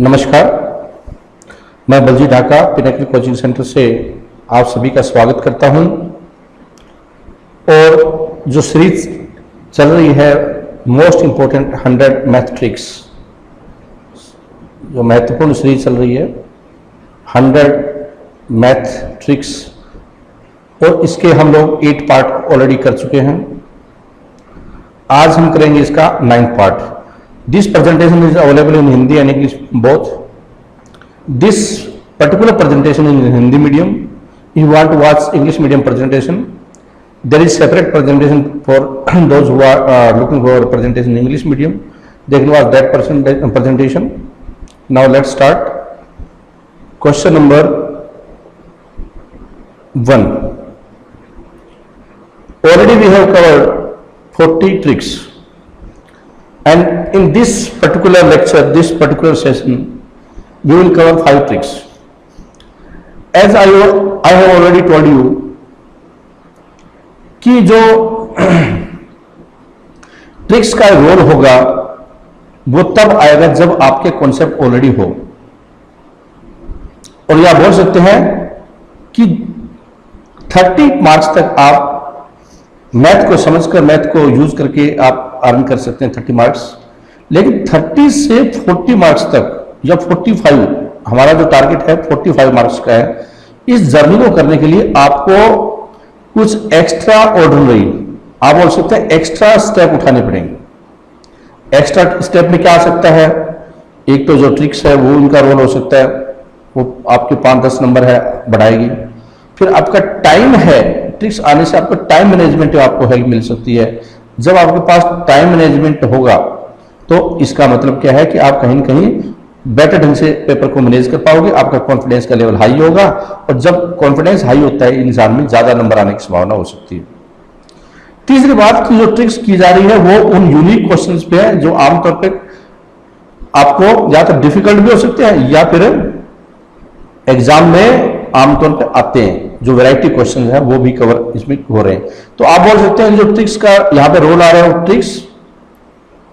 नमस्कार, मैं Baljeet Dhaka पिनाकिल coaching centre से आप सभी का स्वागत करता हूं। और जो सीरीज चल रही है मोस्ट इम्पोर्टेंट 100 मैथ ट्रिक्स, जो महत्वपूर्ण सीरीज चल रही है 100 मैथ ट्रिक्स, और इसके हम लोग 8 पार्ट ऑलरेडी कर चुके हैं। आज हम करेंगे इसका 9th part. This presentation is available in Hindi and English both. This particular presentation is in Hindi medium. If you want to watch English medium presentation, there is separate presentation for those who are looking for presentation in English medium. They can watch that presentation. Now let's start. Question number 1. Already we have covered 40 tricks. And in this particular lecture, this particular session, we will cover 5 tricks. As I have already told you कि जो tricks का role होगा वो तब आएगा जब आपके concept already हो। और या बोल सकते हैं कि 30 मार्क्स तक आप मैथ को समझकर, मैथ को यूज करके आप अर्न कर सकते हैं 30 मार्क्स। लेकिन 30 से 40 मार्क्स तक या 45, हमारा जो टारगेट है 45 मार्क्स का है, इस जर्नी को करने के लिए आपको कुछ एक्स्ट्रा ऑर्डिनरी, आप बोल सकते हैं एक्स्ट्रा स्टेप उठाने पड़ेंगे। एक्स्ट्रा स्टेप में क्या आ सकता है? एक तो जो ट्रिक्स है वो उनका रोल हो सकता है, वो आपके 5-10 नंबर है बढ़ाएगी। फिर आपका टाइम है, ट्रिक्स आने से आपको टाइम मैनेजमेंट में आपको हेल्प मिल सकती है। जब आपके पास टाइम मैनेजमेंट होगा तो इसका मतलब क्या है कि आप कहीं न कहीं बेटर ढंग से पेपर को मैनेज कर पाओगे, आपका कॉन्फिडेंस का लेवल हाई होगा, और जब कॉन्फिडेंस हाई होता है इंसान में ज्यादा नंबर आने की संभावना हो सकती है। तीसरी बात की जो ट्रिक्स की जा रही है वो उन यूनिक क्वेश्चंस पे है जो आमतौर पे आपको या तो डिफिकल्ट भी हो सकते हैं या फिर एग्जाम में आमतौर पे आते हैं। जो वैरायटी क्वेश्चन है वो भी कवर इसमें हो रहे हैं। तो आप बोल सकते हैं जो ट्रिक्स का यहां पे रोल आ रहा है वो ट्रिक्स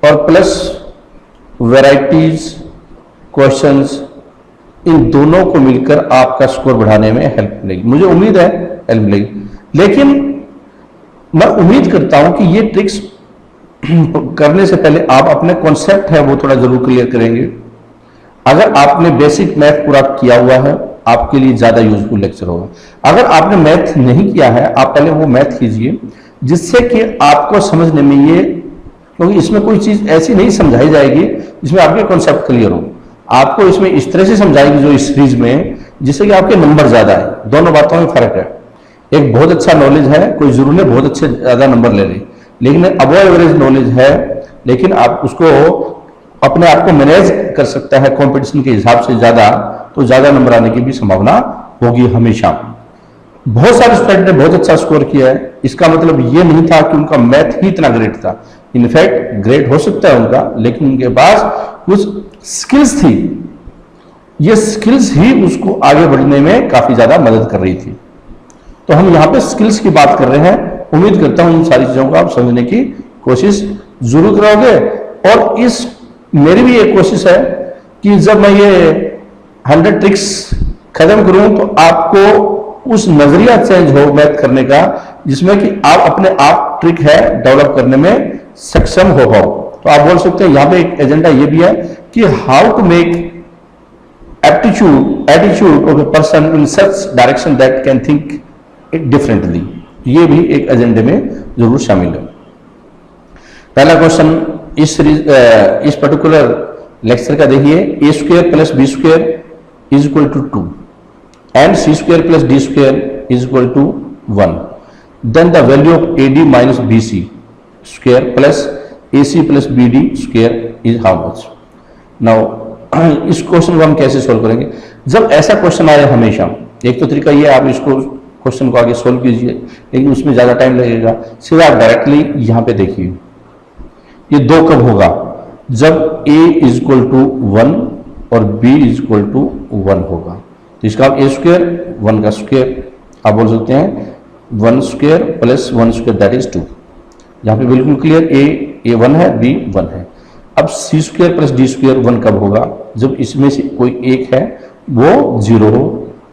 और प्लस वैरायटीज क्वेश्चंस, इन दोनों को मिलकर आपका स्कोर बढ़ाने में हेल्प मिलेगी। मुझे उम्मीद है हेल्प मिलेगी। लेकिन मैं उम्मीद करता हूं कि ये ट्रिक्स करने से पहले आप अपने कॉन्सेप्ट है वो थोड़ा जरूर क्लियर करेंगे। अगर आपने बेसिक मैथ पूरा किया हुआ है आपके लिए ज्यादा यूजफुल लेक्चर होगा। अगर आपने मैथ नहीं किया है आप पहले वो मैथ कीजिए, जिससे कि आपको समझने में ये, क्योंकि इसमें कोई चीज ऐसी नहीं समझाई जाएगी जिसमें आपके कॉन्सेप्ट क्लियर हो। आपको इसमें इस तरह से समझाएगी जो इस सीरीज में, जिससे कि आपके नंबर ज्यादा है। दोनों बातों में फर्क है। एक बहुत अच्छा नॉलेज है, कोई जरूरी नहीं बहुत अच्छे ज्यादा नंबर ले ले, लेकिन अबव एवरेज नॉलेज है, लेकिन आप उसको अपने आप को मैनेज कर सकता है कंपटीशन के हिसाब से ज्यादा, तो ज्यादा नंबर आने की भी संभावना होगी हमेशा। बहुत सारे स्टूडेंट ने बहुत अच्छा स्कोर किया है, इसका मतलब ये नहीं था कि उनका मैथ ही इतना ग्रेट था। इनफैक्ट ग्रेट हो सकता है उनका, लेकिन उनके पास कुछ स्किल्स थी। ये स्किल्स ही उसको आगे बढ़ने में काफी ज्यादा मदद कर रही थी। तो हम यहाँ पे स्किल्स की बात कर रहे हैं। उम्मीद करता हूं इन सारी चीजों को आप समझने की कोशिश जरूर करोगे। और इस मेरी भी एक कोशिश है कि जब मैं ये 100 ट्रिक्स खत्म करूं तो आपको उस नजरिया चेंज हो मैथ करने का, जिसमें कि आप अपने आप ट्रिक है डेवलप करने में सक्षम हो पाओ। तो आप बोल सकते हैं यहां पे एक एजेंडा ये भी है कि how to make attitude of a person in such direction that can think it differently. ये भी एक एजेंडे में जरूर शामिल है। पहला क्वेश्चन इस पर्टिकुलर लेक्चर का देखिए, A square plus B square is equal to 2 and C square plus D square is equal to 1, then the value of A D minus B C square plus A C plus B D square is how much. Now इस question को हम कैसे solve करेंगे? जब ऐसा question आए हमेशा एक तो तरीका ये, आप इसको क्वेश्चन को आगे सोल्व कीजिए, लेकिन उसमें ज्यादा टाइम लगेगा। सीधा आप डायरेक्टली यहां पे देखिए, ये 2 कब होगा? जब a इज इक्वल टू 1 और b इज इक्वल टू 1 होगा। तो इसका आप a स्क्वायर 1 का स्क्वायर आप बोल सकते हैं 1 square plus 1 square that is 2। यहाँ पे बिल्कुल क्लियर a 1 है, b 1 है। अब सी स्क्वायर प्लस डी स्क्वायर 1 कब होगा? जब इसमें से कोई एक है वो 0 हो,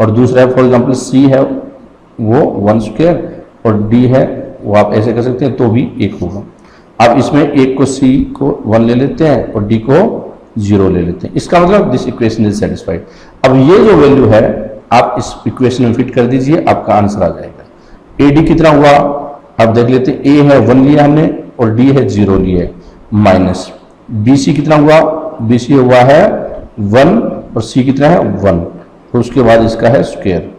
और दूसरा फॉर एग्जाम्पल सी है वो 1 स्क्वायर और डी है वो आप ऐसे कर सकते हैं तो भी 1 होगा। अब इसमें एक को सी को 1 ले लेते हैं और डी को 0 ले लेते हैं। इसका मतलब दिस इक्वेशन इज सेटिस्फाइड। अब ये जो वैल्यू है आप इस इक्वेशन में फिट कर दीजिए, आपका आंसर आ जाएगा। ए डी कितना हुआ अब देख लेते हैं। ए है 1 लिया हमने और डी है 0 लिया है, माइनस बी सी कितना हुआ? बी सी हुआ है 1 और सी कितना है 1, तो उसके बाद इसका है स्क्वायर।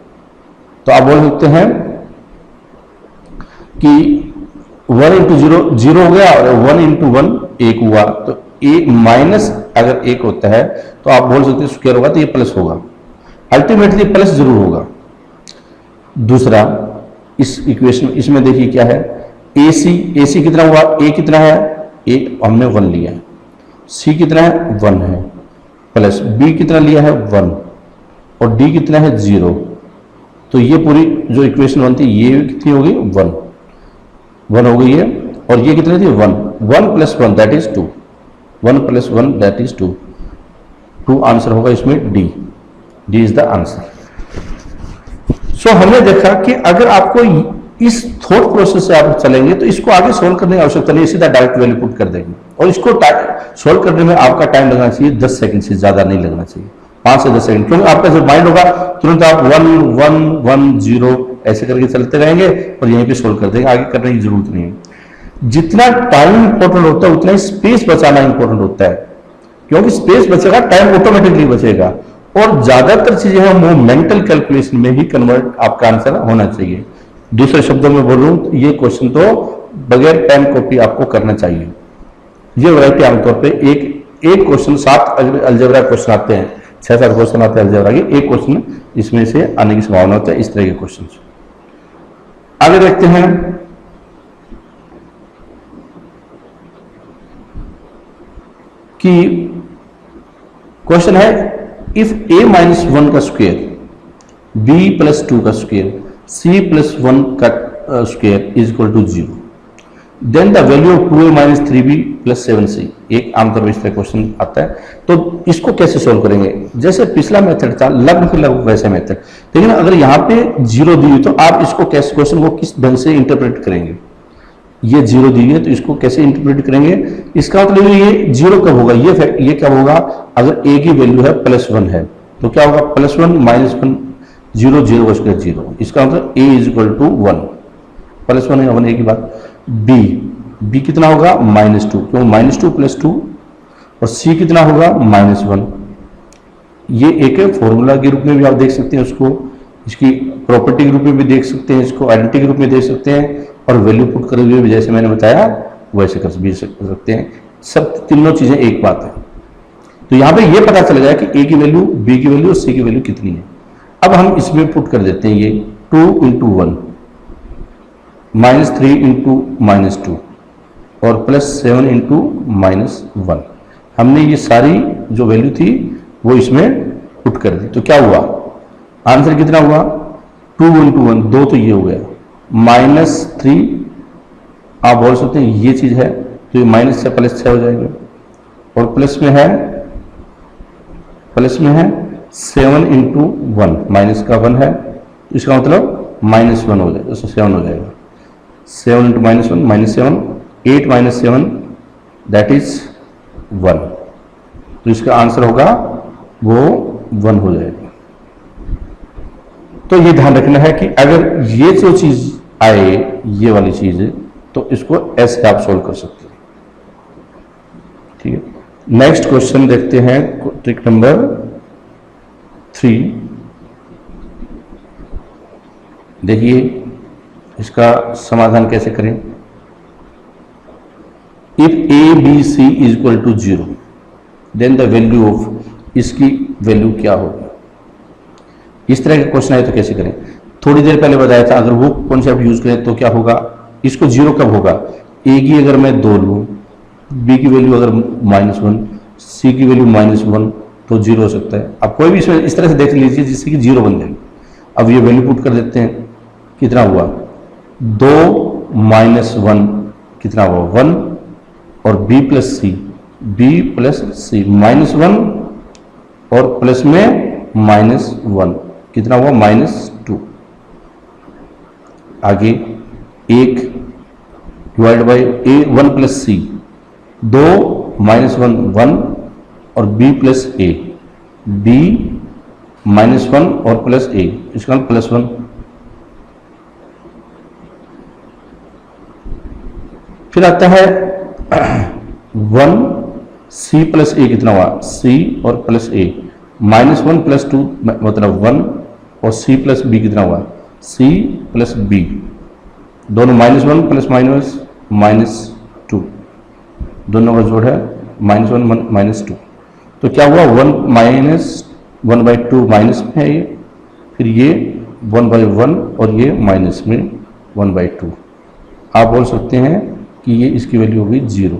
तो आप बोल सकते हैं कि 1 इंटू 0 0 हो गया और 1 इंटू 1 1 हुआ, तो ए माइनस अगर 1 होता है तो आप बोल सकते हैं स्क्वायर होगा तो ये प्लस होगा, अल्टीमेटली प्लस जरूर होगा। दूसरा इस इक्वेशन इसमें देखिए क्या है, ए सी कितना हुआ? ए कितना है? ए हमने 1 लिया है, सी कितना है 1 है, प्लस बी कितना लिया है 1 और डी कितना है 0। तो ये पूरी जो इक्वेशन बनती है ये कितनी होगी? 1 हो गई है, और ये कितनी थी 1 plus 1 that is 2, 1 plus 1 that is 2 answer होगा इसमें डी इज द आंसर। सो हमने देखा कि अगर आपको इस थॉट प्रोसेस से आप चलेंगे तो इसको आगे सोल्व करने की आवश्यकता नहीं, सीधा डायरेक्ट वैल्यू पुट कर देंगे, और इसको सोल्व करने में आपका टाइम लगना चाहिए 10 सेकंड से ज्यादा नहीं लगना चाहिए, 5 से 10 सेकंड, क्योंकि आपका जो माइंड होगा तुरंत आप 1 1 1 0 ऐसे करके चलते रहेंगे और यहीं पे सोल्व कर देंगे, आगे करने की जरूरत नहीं है। जितना टाइम इंपॉर्टेंट होता है उतना ही स्पेस बचाना इंपॉर्टेंट होता है, क्योंकि स्पेस बचेगा टाइम ऑटोमेटिकली बचेगा, और ज्यादातर चीजें हैं वो मेंटल कैलकुलेशन में ही कन्वर्ट आपका आंसर होना चाहिए। दूसरे शब्दों में बोलूं तो ये क्वेश्चन तो बगैर पेन कॉपी आपको करना चाहिए। ये वैरायटी आमतौर पे एक क्वेश्चन 7 अलजेब्रा क्वेश्चन आते हैं, 6-7 क्वेश्चन आते हैं अलजेब्रा के, एक क्वेश्चन इसमें से आने की संभावना होती है इस तरह के क्वेश्चन। आगे देखते हैं, कि क्वेश्चन है इफ a माइनस 1 का स्क्वायर, b प्लस 2 का स्क्वायर, c प्लस 1 का square is equal to 0, then the value of 2a minus 3b plus 7c। एक आमतौर पर इस तरह क्वेश्चन आता है, तो इसको कैसे सोल्व करेंगे? जैसे पिछला मेथड था लगभग के लगभग वैसे मेथड, लेकिन अगर यहाँ पे 0 दी हुई तो आप इसको कैसे क्वेश्चन को किस ढंग से इंटरप्रेट करेंगे? ये 0 दी है तो इसको कैसे इंटरप्रेट करेंगे? इसका मतलब ये 0 कब होगा? ये कब होगा? अगर a की वैल्यू है +1 है तो क्या होगा? +1 -1 0 0 का स्क्वायर 0, इसका मतलब a इज इक्वल टू 1, +1 है 1 a की बात। b कितना होगा? -2, क्यों? -2 + 2, और c कितना होगा? -1। ये एक फॉर्मूला के रूप में भी आप देख सकते हैं उसको, इसकी प्रॉपर्टी के रूप में भी देख सकते हैं, इसको आइडेंटिटी के रूप में देख सकते हैं, और वैल्यू पुट करते हुए भी जैसे मैंने बताया वैसे कर सकते हैं। सब तीनों चीजें एक बात है। तो यहां पे ये पता चल गया कि a की वैल्यू, b की वैल्यू और c की वैल्यू कितनी है। अब हम इसमें पुट कर देते हैं ये 2 × 1 -3 × -2 और +7 × -1। हमने ये सारी जो वैल्यू थी वो इसमें पुट कर दी, तो क्या हुआ? आंसर कितना हुआ? 2 × 1, 2 तो ये हो गया, -3 आप बोल सकते हैं ये चीज है, तो ये -6 +6 हो जाएगा, और प्लस में है 7 × 1, माइनस का 1 है, इसका मतलब -1 हो जाएगा, तो 7 हो जाएगा, 7 × -1 -7, 8 - 7 दैट इज 1, तो इसका आंसर होगा वो 1 हो जाएगा। तो ये ध्यान रखना है कि अगर ये जो चीज आए, ये वाली चीज है, तो इसको ऐसे आप सोल्व कर सकते हैं। ठीक है, नेक्स्ट क्वेश्चन देखते हैं, ट्रिक नंबर 3। देखिए इसका समाधान कैसे करें। If a b c is equal to 0 then the value of, इसकी वैल्यू क्या होगी? इस तरह के क्वेश्चन आए तो कैसे करें? थोड़ी देर पहले बताया था, अगर वो कॉन्सेप्ट यूज करें तो क्या होगा? इसको 0 कब होगा? a की अगर मैं 2 लूं, b की वैल्यू अगर -1, c की वैल्यू -1, तो 0 हो सकता है। अब कोई भी इसमें इस तरह से देख लीजिए जिससे कि 0 बन जाए। अब ये वैल्यू पुट कर देते हैं, कितना हुआ? 2 - 1 कितना हुआ? 1, और b + c बी प्लस सी, -1 और प्लस में -1, कितना हुआ -2। आगे 1 divide by a 1 plus C, 2 -1 1 और बी प्लस ए, बी -1 और प्लस ए, इसका +1। फिर आता है 1 सी प्लस ए, कितना हुआ सी और प्लस ए, -1 + 2 मतलब 1 और सी प्लस बी कितना हुआ सी प्लस बी, दोनों -1 + -2, दोनों का जोड़ है -1 -2। तो क्या हुआ 1 माइनस में है ये, फिर ये 1/1 और ये माइनस में 1/2। आप बोल सकते हैं कि ये इसकी वैल्यू होगी 0,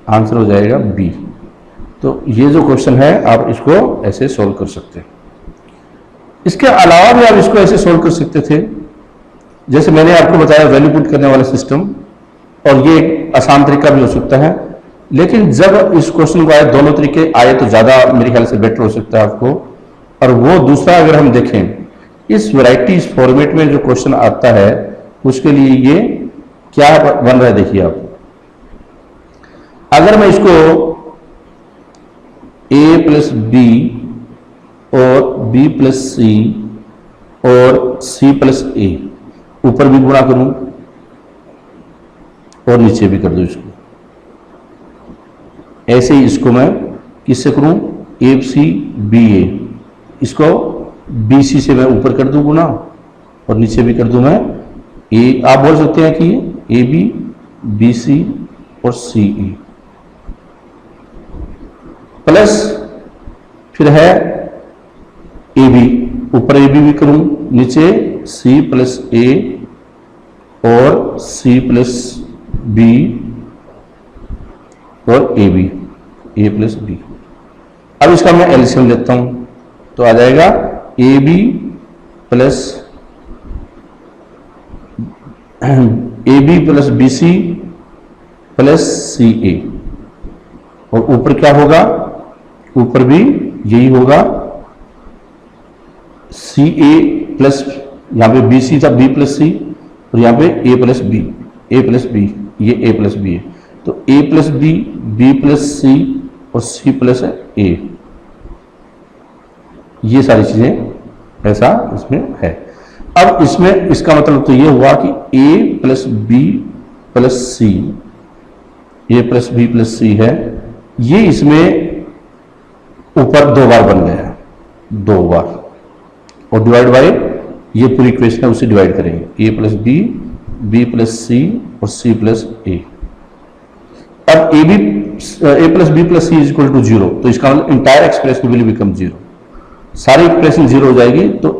आंसर हो जाएगा बी। तो ये जो क्वेश्चन है आप इसको ऐसे सॉल्व कर सकते हैं। इसके अलावा भी आप इसको ऐसे सॉल्व कर सकते थे, जैसे मैंने आपको बताया वैल्यू पुट करने वाला सिस्टम, और ये एक आसान तरीका भी हो सकता है। लेकिन जब इस क्वेश्चन को आए, दोनों तरीके आए तो ज्यादा मेरे ख्याल से बेटर हो सकता है आपको। और वो दूसरा अगर हम देखें, इस वैरायटी इस फॉर्मेट में जो क्वेश्चन आता है उसके लिए ये क्या बन रहा है, देखिए आप। अगर मैं इसको a प्लस बी और b प्लस सी और c प्लस ए ऊपर भी गुणा करूं और नीचे भी कर दूं इसको, ऐसे ही इसको मैं किससे करूं, ए सी बी ए, इसको बी सी से मैं ऊपर कर दूं गुणा और नीचे भी कर दूं मैं ए। आप बोल सकते हैं कि ए बी, बी सी और सी ई, प्लस फिर है ए बी, ऊपर ए बी भी करूं, नीचे सी प्लस ए और सी प्लस बी और A B, A plus B. अब इसका मैं एलसीएम लेता हूं तो आ जाएगा A B plus B C plus C A, और ऊपर क्या होगा, ऊपर भी यही होगा सी ए प्लस, यहां पे बी सी था बी प्लस सी, और यहां पे ए plus B, A plus B, ये ए प्लस बी है, तो ए plus B, B plus C और सी प्लस ए, ये सारी चीजें ऐसा इसमें है। अब इसमें इसका मतलब तो ये हुआ कि a plus B plus C, A plus B plus C है, ये इसमें ऊपर 2 बार बन गया है, 2 बार, और डिवाइड बाय ये पूरी इक्वेशन है उसे डिवाइड करेंगे, a plus B, B plus C और सी प्लस ए। अब A plus B plus C is equal to 0, तो इसका मतलब इंटायर एक्सप्रेशन विल बिकम 0, सारी एक्सप्रेशन 0 हो जाएगी। तो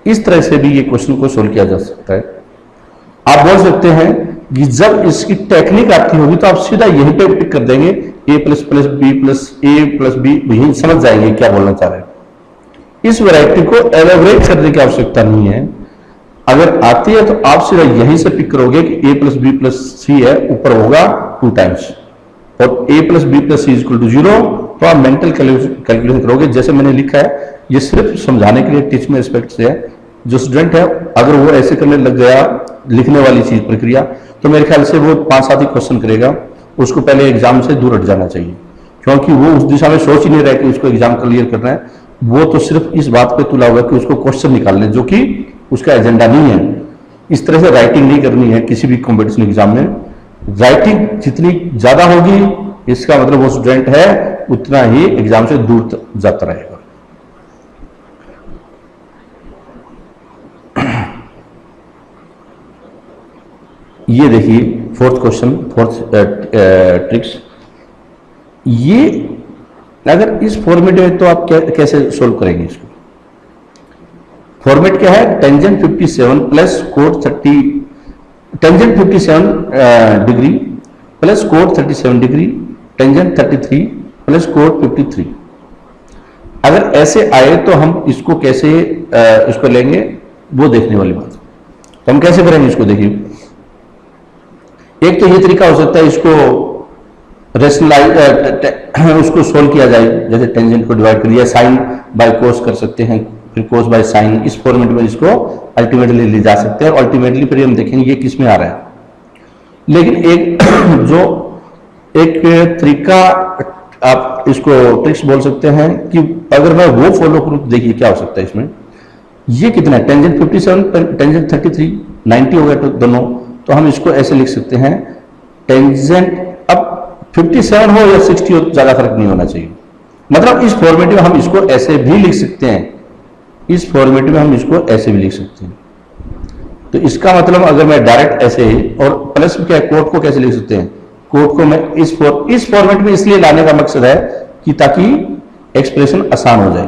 इस तरह से भी ये क्वेश्चन को सोल्व किया जा सकता है। आप बोल सकते हैं कि जब इसकी टेक्निक आती होगी तो आप सीधा यहीं पे पिक कर देंगे, ए प्लस प्लस बी प्लस ए प्लस बी, यही समझ जाएंगे क्या बोलना चाह रहे हैं। इस वैरायटी को एलेबरेट करने की आवश्यकता नहीं है, अगर आती है तो आप सीधा यहीं से पिक करोगे कि A plus B plus C है, ऊपर होगा 2 टाइम्स, और A plus B plus C equal to 0, तो आप मेंटल कैलकुलेशन करोगे। जैसे मैंने लिखा है, ये सिर्फ समझाने के लिए टीचिंग एस्पेक्ट से है। जो स्टूडेंट है अगर वो ऐसे करने लग गया लिखने वाली चीज प्रक्रिया, तो मेरे ख्याल से वो 5-7 ही क्वेश्चन करेगा, उसको पहले एग्जाम से दूर हट जाना चाहिए, क्योंकि वो उस दिशा में सोच ही नहीं रहा कि उसको एग्जाम क्लियर करना है। वो तो सिर्फ इस बात पे तुला हुआ कि उसको क्वेश्चन निकालने, जो कि उसका एजेंडा नहीं है। इस तरह से राइटिंग नहीं करनी है किसी भी कॉम्पिटिशन एग्जाम में। राइटिंग जितनी ज्यादा होगी, इसका मतलब वो स्टूडेंट है उतना ही एग्जाम से दूर जाता रहेगा। ये देखिए 4th क्वेश्चन, 4th ट्रिक्स। ये अगर इस फॉर्मेट में तो आप कैसे सोल्व करेंगे इसको। फॉर्मेट क्या है, tangent 57 plus coat 30, tangent 57 degree plus coat 37 degree, tangent 33 plus coat 53। अगर ऐसे आए तो हम इसको कैसे इसको लेंगे, वो देखने वाली बात। तो हम कैसे करेंगे इसको, देखिए। एक तो ये तरीका हो सकता है इसको रेशनलाइज उसको सोल्व किया जाए, जैसे टेंजेंट को डिवाइड कर दिया, साइन बाय कोस कर सकते हैं, फिर कोस बाय साइन, इस फॉर्मेट में इसको अल्टीमेटली ले जा सकते हैं और अल्टीमेटली फिर हम देखेंगे ये किस में आ रहा है। लेकिन एक जो एक तरीका आप इसको ट्रिक्स बोल सकते हैं कि अगर मैं वो फॉलो करूं तो देखिए क्या हो सकता है इसमें। ये कितना है, टेंजेंट 57, टेंजेंट 33, 90 हो गया तो दोनों, तो हम इसको ऐसे लिख सकते हैं, टेंजेंट अब 57 हो या 60 हो ज्यादा फर्क नहीं होना चाहिए। मतलब इस फॉर्मेट में हम इसको ऐसे भी लिख सकते हैं, इस फॉर्मेट में हम इसको ऐसे भी लिख सकते हैं। तो इसका मतलब अगर मैं डायरेक्ट ऐसे ही, और प्लस क्या कोड को कैसे लिख सकते हैं, कोड को मैं इस फॉर्मेट में इसलिए लाने का मकसद है कि ताकि एक्सप्रेशन आसान हो जाए,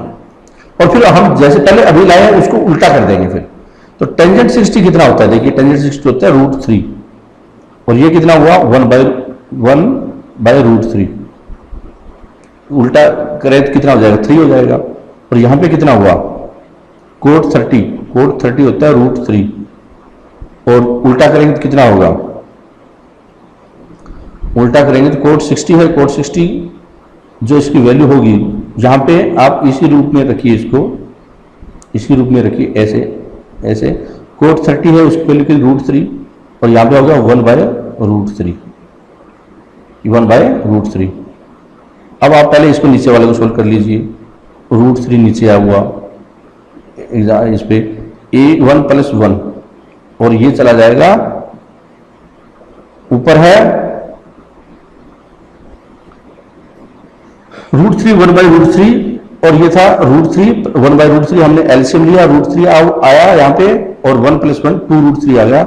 और फिर हम जैसे पहले अभी लाए हैं उसको उल्टा कर देंगे फिर। तो टेंजेंट 60 कितना होता है, देखिए टेंजेंट 60 होता है √3, और ये कितना हुआ 1/√3, उल्टा करें तो कितना हो जाएगा 3 हो जाएगा। और यहां पे कितना हुआ कोड 30 होता है √3, और उल्टा करेंगे तो कितना होगा, उल्टा करेंगे तो कोड 60 है, कोड 60 जो इसकी वैल्यू होगी, जहां पे आप इसी रूप में रखिए, इसको इसी रूप में रखिए, ऐसे ऐसे, कोड 30 है उसकी वैल्यू की √3, और यहां पे होगा 1/√3, 1/√3। अब आप पहले इसको नीचे वाले को सोल्व कर लीजिए, √3 नीचे आया हुआ इस पे a1 + 1, और ये चला जाएगा ऊपर है √3 1/√3, और ये था √3 1/√3, हमने एलसीएम लिया, √3 आया यहाँ पे, और 1 + 1 2√3 आ गया।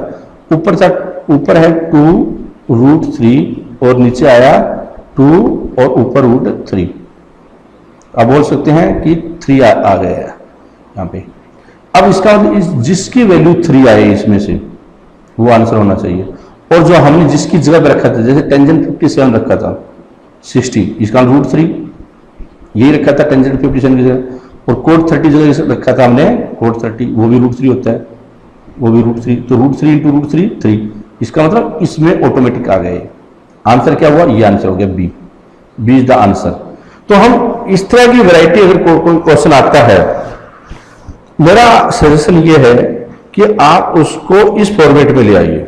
ऊपर था, ऊपर है 2√3 और नीचे आया 2 और ऊपर √3। अब बोल सकते हैं कि 3 आ गया है यहाँ पे। अब इसका जिसकी वैल्यू 3 आए इसमें से वो आंसर होना चाहिए, और जो हमने जिसकी जगह पे रखा था, जैसे टेंजेंट 57 रखा था 60, इसका √3 यही रखा था टेंजेंट 57 की जगह, और कोड 30 जगह रखा था हमने कोड 30, वो भी √3 होता है, वो भी √3, तो √3 × √3 3, इसका मतलब इसमें ऑटोमेटिक आ गए। आंसर क्या हुआ, ये आंसर हो गया बी इज द आंसर। तो हम इस तरह की वैरायटी अगर कोई क्वेश्चन आता है, मेरा सजेशन ये है कि आप उसको इस फॉर्मेट में ले आइए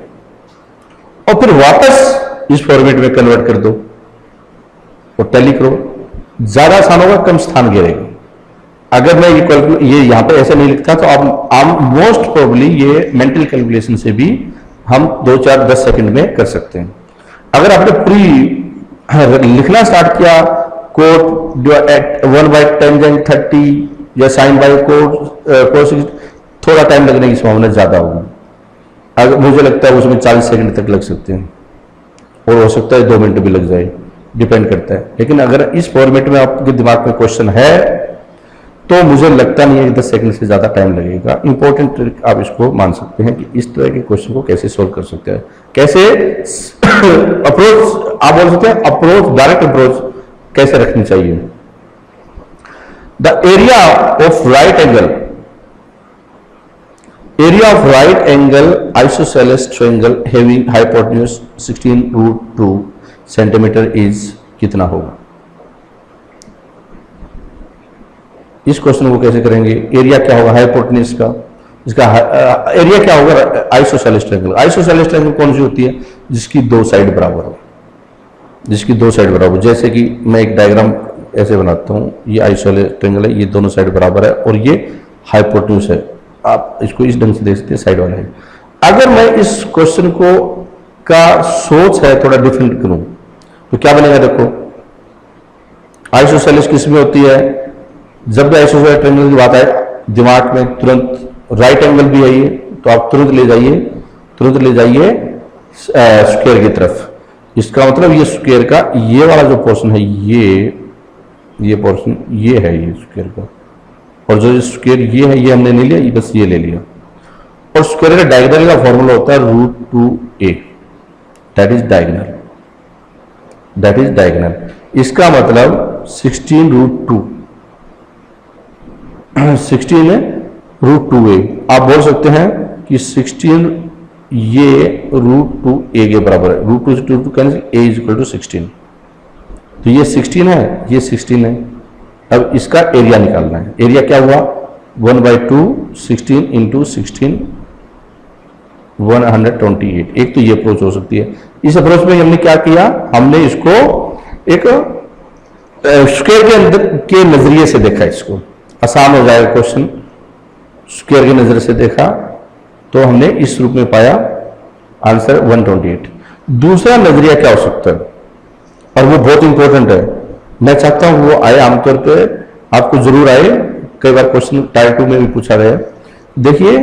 और फिर वापस इस फॉर्मेट में कन्वर्ट कर दो और टैली करो, ज्यादा आसान होगा, कम स्थान घेरेगा। अगर मैं ये यहां पे ऐसे नहीं लिखता तो आप मोस्ट प्रोबेबली ये मेंटल कैलकुलेशन से भी हम 2 4 10 सेकंड में कर सकते हैं। अगर आपने पूरी लिखना स्टार्ट किया कोड 1/टेंजेंट 30 या साइन बाय कोड, थोड़ा टाइम लगने की संभावना ज्यादा होगी। अगर मुझे लगता है उसमें 40 सेकंड तक लग सकते हैं, और हो सकता है 2 मिनट भी लग जाए, डिपेंड करता है। लेकिन अगर इस फॉर्मेट में आपके दिमाग में क्वेश्चन है तो मुझे लगता नहीं है कि 10 सेकंड से ज्यादा टाइम लगेगा। इंपॉर्टेंट ट्रिक आप इसको मान सकते हैं कि इस तरह के क्वेश्चन को कैसे सोल्व कर सकते हैं, कैसे अप्रोच आप बोल सकते हैं, अप्रोच डायरेक्ट अप्रोच कैसे रखनी चाहिए। The area of right angle isosceles triangle having hypotenuse 16√2 centimetre is कितना होगा। इस क्वेश्चन को कैसे करेंगे, एरिया क्या होगा हाइपोटेन्यूज का, इसका एरिया क्या होगा आइसोसेलेस ट्रायंगल। आइसोसेलेस ट्रायंगल कौन सी होती है, जिसकी 2 साइड बराबर हो, जिसकी 2 साइड बराबर। जैसे कि मैं एक डायग्राम ऐसे बनाता हूं, ये आइसोसेलेस ट्रायंगल है, ये दोनों साइड बराबर है और ये हाइपोटेन्यूज है। आप इसको इस ढंग से देख सकते हैं, साइड वाला है। अगर मैं इस क्वेश्चन को का सोच है थोड़ा डिफरेंट करूं तो क्या बनेगा, देखो आइसोसेलेस किस में होती है, जब भी आइसोसेलेस ट्रायंगल की बात आए दिमाग में तुरंत राइट एंगल भी है ये, तो आप तुरंत ले जाइए स्क्वायर की तरफ। इसका मतलब ये स्क्वायर का ये वाला जो पोर्शन है, ये पोर्शन ये है ये स्क्वायर का, और जो स्क्वायर ये है ये हमने नहीं लिया, ये बस ये ले लिया। और स्क्वायर का डायगोनल का फॉर्मूला होता है √2a, दैट इज डायगोनल। इसका मतलब 16√2a। आप बोल सकते हैं कि 16 ये √2a के बराबर है, √2 से 2 कैंसिल, a = 16। तो ये 16 है, ये 16 है। अब इसका एरिया निकालना है। एरिया क्या हुआ 1/2 16 इंटू 16 128। एक तो ये अप्रोच हो सकती है। इस अप्रोच में हमने क्या किया, हमने इसको एक स्क्वायर के अंदर के नजरिए से देखा। इसको आसान हो जाएगा क्वेश्चन, स्क्वायर के नजर से देखा तो हमने इस रूप में पाया आंसर 128। दूसरा नजरिया क्या हो सकता है, और वो बहुत इंपॉर्टेंट है, मैं चाहता हूं वो आए, आमतौर पे आपको जरूर आए, कई बार क्वेश्चन टायर 2 में भी पूछा गया। देखिए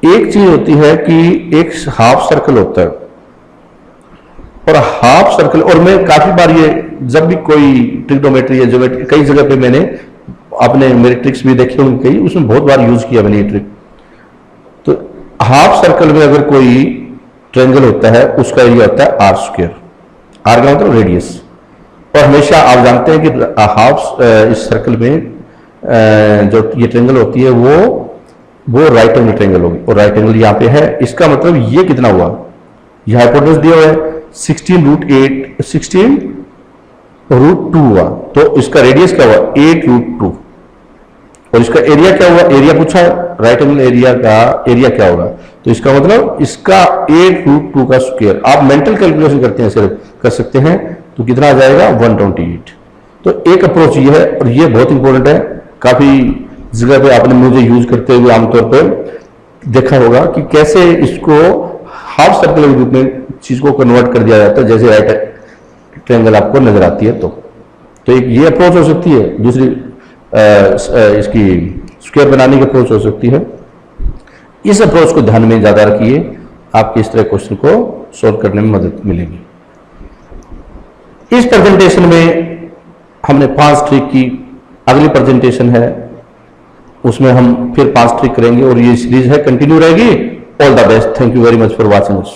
एक चीज होती है कि एक हाफ सर्कल होता है, और हाफ सर्कल, और मैं काफी बार ये जब भी कोई ट्रिग्नोमेट्री या ज्योमेट्री कई जगह पे मैंने अपने मेरे ट्रिक्स भी देखे होंगे कई, उसमें बहुत बार यूज किया मैंने ये ट्रिक। तो हाफ सर्कल में अगर कोई ट्रायंगल होता है उसका एरिया होता है आर स्क्वायर। आर का मतलब रेडियस। और हमेशा आप जानते हैं कि हाफ इस सर्कल में जो ये ट्रायंगल होती है वो राइट एंगल ट्रायंगल होगी, और राइट एंगल यहां पे है। इसका मतलब ये कितना हुआ, ये हाइपोटेनस दिया हुआ है 16√2 हुआ, तो इसका रेडियस क्या हुआ 8√2, और इसका एरिया क्या हुआ, एरिया पूछा है, राइट एंगल एरिया का एरिया क्या होगा, तो इसका मतलब इसका 8√2 का स्क्वायर। आप मेंटल कैलकुलेशन करते हैं सिर्फ कर सकते हैं, तो कितना आ जाएगा 128। तो एक अप्रोच ये है, और ये बहुत इंपॉर्टेंट है, काफी जगह पे आपने मुझे यूज करते हुए आमतौर पर देखा होगा कि कैसे इसको हाफ सर्कल के रूप में चीज को कन्वर्ट कर दिया जाता है, जैसे राइट ट्रायंगल आपको नजर आती है। तो एक ये अप्रोच हो सकती है, दूसरी इसकी स्क्वायर बनाने की अप्रोच हो सकती है। इस अप्रोच को ध्यान में ज्यादा रखिए, आपके इस तरह क्वेश्चन को सॉल्व करने में मदद मिलेगी। इस प्रेजेंटेशन में हमने 5 ट्रिक की, अगली प्रेजेंटेशन है उसमें हम फिर 5 ट्रिक करेंगे, और ये सीरीज है कंटिन्यू रहेगी। All the best, thank you very much for watching us.